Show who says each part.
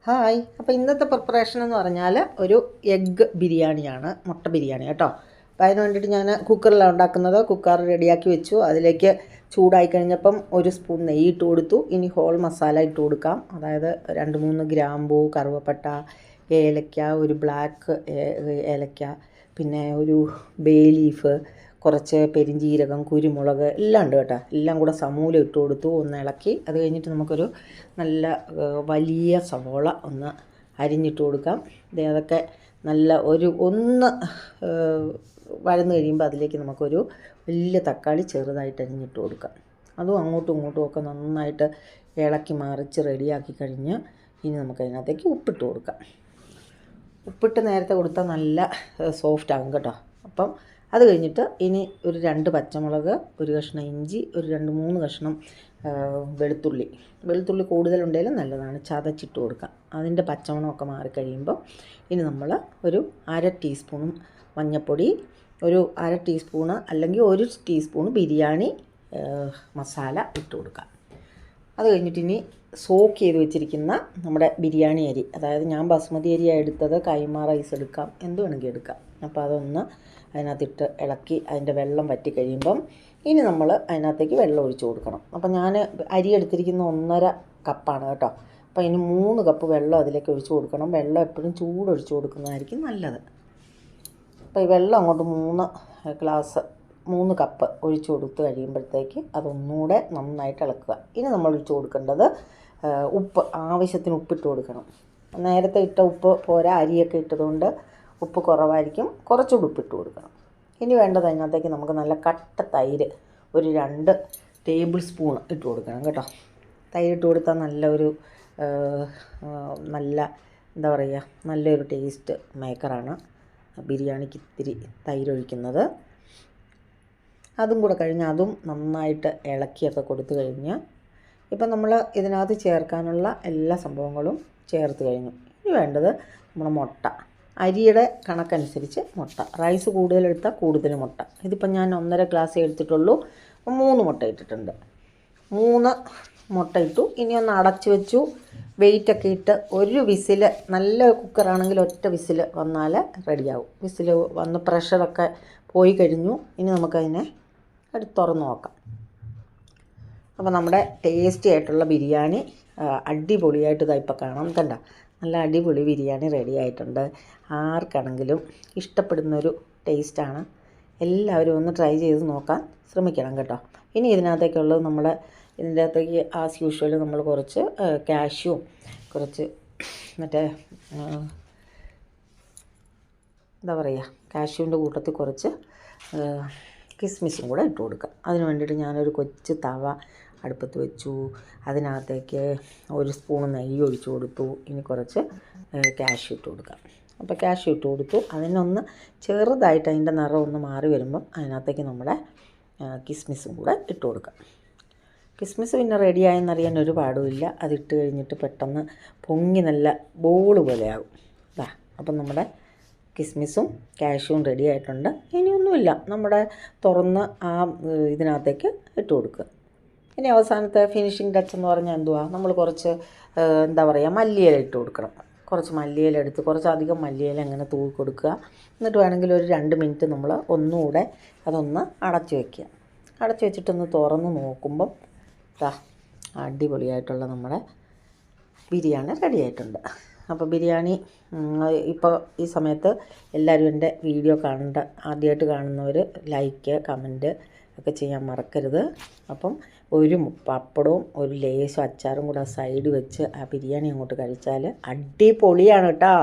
Speaker 1: Hi. അപ്പോൾ ഇന്നത്തെ preparation എന്ന് പറഞ്ഞാൽ ഒരു എഗ്ഗ് ബിരിയാണിയാണ്, മുട്ട ബിരിയാണി കേട്ടോ. അപ്പോൾ അതിന് വേണ്ടിയിട്ട് ഞാൻ കുക്കറിലാണ് ഉണ്ടാക്കുന്നത്. കുക്കർ റെഡിയാക്കി വെച്ചു. അതിലേക്ക് ചൂടായി കഴിഞ്ഞപ്പം ഒരു സ്പൂൺ നെയ്യ് ഇട്ട് കൊടുത്തു. ഇനി ഹോൾ മസാല ഇട്ട് കൊടുക്കാം. അതായത് 2-3 ഗ്രാമ്പൂ, കറുവപ്പട്ട, ഏലക്ക, ഒരു ബ്ലാക്ക് ഏലക്ക, പിന്നെ ഒരു ബേ ലീഫ്, കുറച്ച് പെരിഞ്ജീരകം, കുരുമുളക് എല്ലാം ഉണ്ട് കേട്ടോ. എല്ലാം കൂടെ സമൂലം ഇട്ട് കൊടുത്തു. ഒന്ന് ഇളക്കി അത് കഴിഞ്ഞിട്ട് നമുക്കൊരു നല്ല വലിയ സവോള ഒന്ന് അരിഞ്ഞിട്ട് കൊടുക്കാം. അതൊക്കെ നല്ല ഒന്ന് വഴന്ന് കഴിയുമ്പോൾ അതിലേക്ക് നമുക്കൊരു വലിയ തക്കാളി ചെറുതായിട്ട് അരിഞ്ഞിട്ട് കൊടുക്കാം. അതും അങ്ങോട്ടും ഇങ്ങോട്ടും ഒക്കെ നന്നായിട്ട് ഇളക്കി മറിച്ച് റെഡിയാക്കി കഴിഞ്ഞ് ഇനി നമുക്കതിനകത്തേക്ക് ഉപ്പിട്ട് കൊടുക്കാം. ഉപ്പിട്ട് നേരത്തെ കൊടുത്താൽ നല്ല സോഫ്റ്റ് ആകും കേട്ടോ. അപ്പം അത് കഴിഞ്ഞിട്ട് ഇനി ഒരു 2 പച്ചമുളക്, ഒരു കഷ്ണം ഇഞ്ചി, ഒരു 2-3 കഷ്ണം വെളുത്തുള്ളി കൂടുതലുണ്ടെങ്കിലും നല്ലതാണ്, ചതച്ചിട്ട് കൊടുക്കാം. അതിൻ്റെ പച്ചമണമൊക്കെ മാറിക്കഴിയുമ്പോൾ ഇനി നമ്മൾ ഒരു 1/2 ടീസ്പൂൺ മഞ്ഞൾപ്പൊടി, ഒരു 1/2 ടീസ്പൂണ് അല്ലെങ്കിൽ 1 ടീസ്പൂൺ ബിരിയാണി മസാല ഇട്ട് കൊടുക്കാം. അത് കഴിഞ്ഞിട്ട് ഇനി സോക്ക് ചെയ്ത് വെച്ചിരിക്കുന്ന നമ്മുടെ ബിരിയാണി അരി, അതായത് ഞാൻ ബസ്മതി അരിയാണ് എടുത്തത്, കൈമ റൈസ് എടുക്കാം, എന്ത് വേണമെങ്കിൽ എടുക്കാം. അപ്പോൾ അതൊന്ന് അതിനകത്തിട്ട് ഇളക്കി അതിൻ്റെ വെള്ളം വറ്റി കഴിയുമ്പം ഇനി നമ്മൾ അതിനകത്തേക്ക് വെള്ളം ഒഴിച്ച് കൊടുക്കണം. അപ്പോൾ ഞാൻ അരി എടുത്തിരിക്കുന്ന 1.5 കപ്പാണ് കേട്ടോ. അപ്പോൾ ഇനി 3 കപ്പ് വെള്ളം അതിലേക്ക് ഒഴിച്ച് കൊടുക്കണം. വെള്ളം എപ്പോഴും ചൂടൊഴിച്ച് കൊടുക്കുന്നതായിരിക്കും നല്ലത്. അപ്പോൾ ഈ വെള്ളം അങ്ങോട്ട് 3 കപ്പ് ഒഴിച്ച് കൊടുത്ത് കഴിയുമ്പോഴത്തേക്ക് അതൊന്നുകൂടെ നന്നായിട്ട് ഇളക്കുക. ഇനി നമ്മൾ ഒഴിച്ച് കൊടുക്കേണ്ടത് ഉപ്പ്, ആവശ്യത്തിന് ഉപ്പിട്ട് കൊടുക്കണം. നേരത്തെ ഇട്ട ഉപ്പ് പോരാ, അരിയൊക്കെ ഇട്ടതുകൊണ്ട് ഉപ്പ് കുറവായിരിക്കും, കുറച്ചുകൂടി ഉപ്പിട്ട് കൊടുക്കണം. ഇനി വേണ്ടത് അതിനകത്തേക്ക് നമുക്ക് നല്ല കട്ട തൈര് ഒരു 2 ടേബിൾ സ്പൂൺ ഇട്ട് കൊടുക്കണം കേട്ടോ. തൈര് ഇട്ട് കൊടുത്താൽ നല്ല എന്താ പറയുക, നല്ലൊരു ടേസ്റ്റ് മേക്കറാണ് ബിരിയാണിക്ക് ഇത്തിരി തൈര് ഒഴിക്കുന്നത്. അതും കൂടെ കഴിഞ്ഞ് അതും നന്നായിട്ട് ഇളക്കിയൊക്കെ കൊടുത്തു കഴിഞ്ഞ് ഇപ്പം നമ്മൾ ഇതിനകത്ത് ചേർക്കാനുള്ള എല്ലാ സംഭവങ്ങളും ചേർത്ത് കഴിഞ്ഞു. ഇനി വേണ്ടത് നമ്മുടെ മുട്ട, അരിയുടെ കണക്കനുസരിച്ച് മുട്ട. റൈസ് കൂടുതലെടുത്താൽ കൂടുതൽ മുട്ട. ഇതിപ്പം ഞാൻ 1.5 ഗ്ലാസ് എടുത്തിട്ടുള്ളൂ, 3 മുട്ട ഇട്ടിട്ടുണ്ട്. 3 മുട്ട ഇട്ടു. ഇനി ഒന്ന് അടച്ചു വെച്ചു. വെയിറ്റൊക്കെ ഇട്ട് ഒരു വിസിൽ, നല്ല കുക്കറാണെങ്കിൽ ഒറ്റ വിസിൽ വന്നാൽ റെഡിയാവും. വിസിൽ വന്ന് പ്രഷറൊക്കെ പോയി കഴിഞ്ഞു. ഇനി നമുക്കതിനെ തുറന്ന് നോക്കാം. അപ്പോൾ നമ്മുടെ ടേസ്റ്റി ആയിട്ടുള്ള ബിരിയാണി അടിപൊളിയായിട്ട് ഇതാ ഇപ്പോൾ കാണാം, കണ്ട നല്ല അടിപൊളി ബിരിയാണി റെഡി ആയിട്ടുണ്ട്. ആർക്കാണെങ്കിലും ഇഷ്ടപ്പെടുന്നൊരു ടേസ്റ്റാണ്. എല്ലാവരും ഒന്ന് ട്രൈ ചെയ്ത് നോക്കാൻ ശ്രമിക്കണം കേട്ടോ. ഇനി ഇതിനകത്തേക്കുള്ളത് ഇതിൻ്റെ അകത്തേക്ക് ആസ് യൂഷ്വൽ നമ്മൾ കുറച്ച് കാഷ്യൂം, കുറച്ച് മറ്റേ എന്താ പറയുക, കാഷ്യൂവിൻ്റെ കൂട്ടത്തിൽ കുറച്ച് കിസ്മിസും കൂടെ ഇട്ട് കൊടുക്കുക. അതിന് വേണ്ടിയിട്ട് ഞാനൊരു കൊച്ചു തവ അടുപ്പത്ത് വെച്ചു. അതിനകത്തേക്ക് 1 സ്പൂൺ നെയ്യ് ഒഴിച്ച് കൊടുത്തു. ഇനി കുറച്ച് കാഷ്യൂ ഇട്ട് കൊടുക്കാം. അപ്പോൾ കാഷ്യൂ ഇട്ട് കൊടുത്തു. അതിനൊന്ന് ചെറുതായിട്ട് അതിൻ്റെ നിറം ഒന്ന് മാറി വരുമ്പം അതിനകത്തേക്ക് നമ്മുടെ കിസ്മിസും കൂടെ ഇട്ട് കൊടുക്കാം. കിസ്മിസ് പിന്നെ റെഡിയായെന്നറിയാൻ ഒരു പാടുമില്ല. അതിട്ട് കഴിഞ്ഞിട്ട് പെട്ടെന്ന് പൊങ്ങി നല്ല ബോൾ പോലെയാകും. അപ്പം നമ്മുടെ കിസ്മിസും കാഷ്യൂവും റെഡി ആയിട്ടുണ്ട്. ഇനിയൊന്നുമില്ല, നമ്മുടെ തുറന്ന് ഇതിനകത്തേക്ക് ഇട്ട് കൊടുക്കുക. ഇനി അവസാനത്തെ ഫിനിഷിംഗ് ടച്ച് എന്ന് പറഞ്ഞാൽ എന്തുവാ, നമ്മൾ കുറച്ച് എന്താ പറയുക, മല്ലിയില ഇട്ട് കൊടുക്കണം. കുറച്ച് മല്ലിയില എടുത്ത് കുറച്ചധികം മല്ലിയില അങ്ങനെ തൂക്കി കൊടുക്കുക. എന്നിട്ട് വേണമെങ്കിൽ ഒരു 2 മിനിറ്റ് നമ്മൾ ഒന്നുകൂടെ അതൊന്ന് അടച്ച് വയ്ക്കുക. അടച്ച് വെച്ചിട്ടൊന്ന് തുറന്ന് നോക്കുമ്പം അടിപൊളിയായിട്ടുള്ള നമ്മുടെ ബിരിയാണി റെഡി ആയിട്ടുണ്ട്. അപ്പോൾ ബിരിയാണി ഇപ്പോൾ ഈ സമയത്ത് എല്ലാവരും എൻ്റെ വീഡിയോ ആദ്യമായിട്ട് കാണുന്നവർ ലൈക്ക്, കമൻറ്റ് ഒക്കെ ചെയ്യാൻ മറക്കരുത്. അപ്പം ഒരു പപ്പടവും ഒരു ലേശം അച്ചാറും കൂടെ സൈഡ് വെച്ച് ആ ബിരിയാണി അങ്ങോട്ട് കഴിച്ചാൽ അടിപൊളിയാണ് കേട്ടോ.